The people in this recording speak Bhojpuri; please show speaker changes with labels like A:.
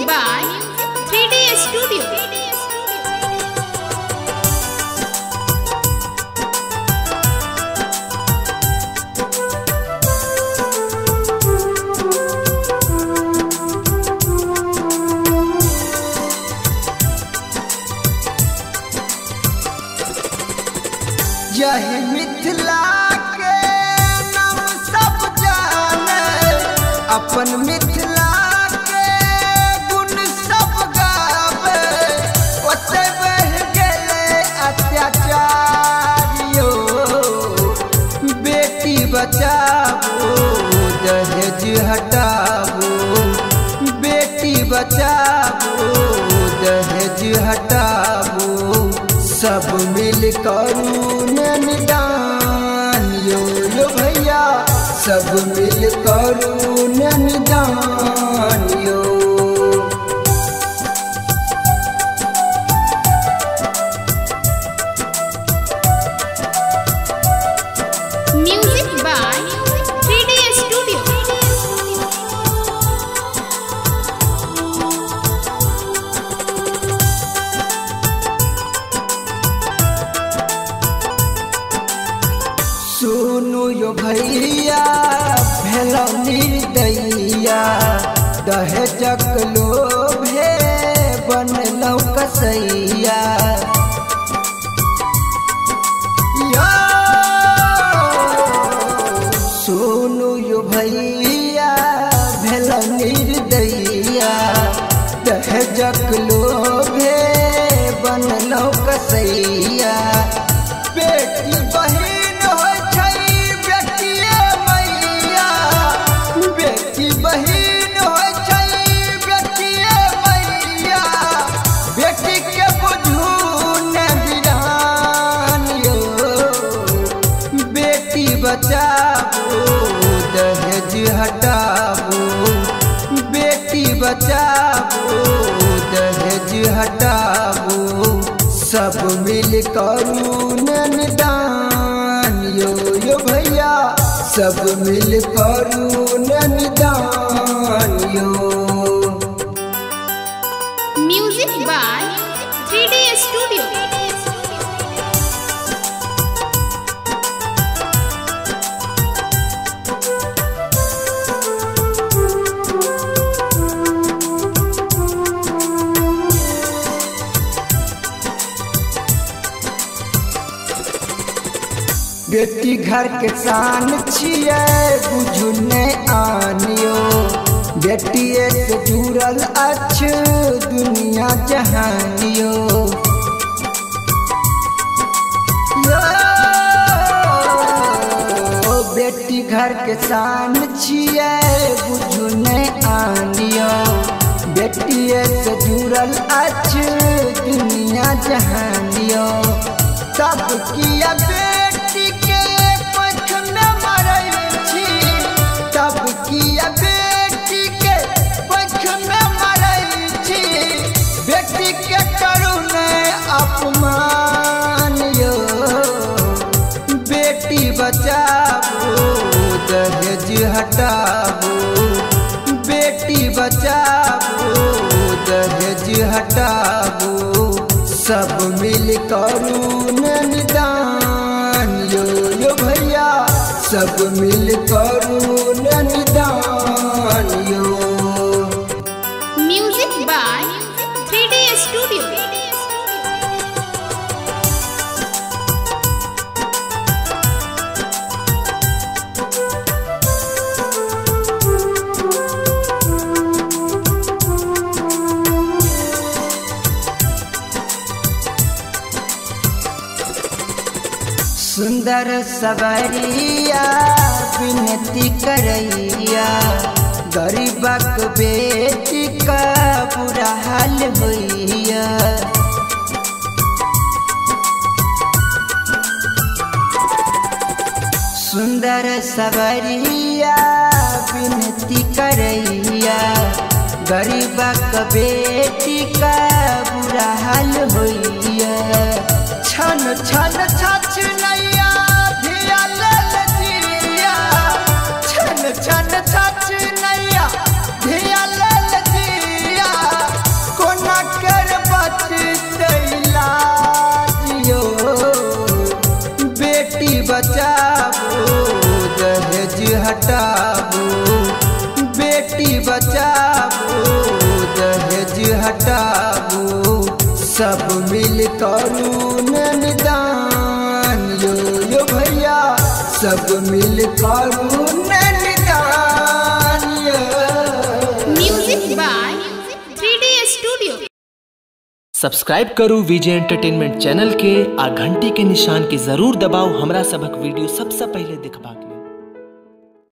A: by 3D Studio.
B: यह मिथिला के नाम सब जाने, अपन मिथिला के गुण सब गावे। ओते बढ़ गेले अत्याचारियो, बेटी बचाओ दहेज हटाओ, बेटी बचाओ दहेज हटाओ। सब मिल करू निदान यो भैया, सब मिल करू निदान यो।
A: Music by 3D Studio.
B: सुनो यो भैया भेलो निर्दयिया, दहेजक लोभे बनलो कसैया। सुनो यो भैया भेलो निर्दयिया, दहेजक लोभे बनलो कसैया। बेटी बहिन होय छै बेटिए मैया, बेटी बहिन होय छै बेटिए मैया। बेटी के बुझू ने विधान यो, बेटी बचाओ दहेज हटाओ, बेटी बचाओ दहेज हटाओ। सब मिल करू निदान यो भैया, सब मिल करू निदान यो।
A: Music by 3D Studio.
B: बेटी घर के शान छिए बुझू ने आनियो, बेटिए से जुड़ल अच्छ दुनिया जहानियो। बेटी घर के शान छिए बुझू ने आनियो, बेटिए से जुड़ल अच्छ दुनिया जहानियो। तब किया बेटी के पख में मरई छी, तब किया बेटी के पख में मरई छी। बेटी के करू ने अपमान यो, बेटी बचाओ दहेज हटाओ, बेटी बचाओ दहेज हटाओ। सब मिल करू निदान यो भैया, सब मिल करू निदान यो।
A: Music by 3D Studio.
B: सुंदर सवरिया विनती करैया, गरीबक बेटी का बुरा हाल होइया। सुंदर सवरिया विनती करैया, गरीबक बेटी का बुरा हाल होइया। छन छन छछ नैया धिया लेल जिया, छन छन छछ नैया धिया लेल जिया। सब मिल करुण निदान।
A: Music by 3D studio.
C: Subscribe करू विजय एंटरटेनमेंट चैनल के आ घंटी के निशान के जरूर दबाओ हमरा सबक वीडियो सबसे पहले देखबा के।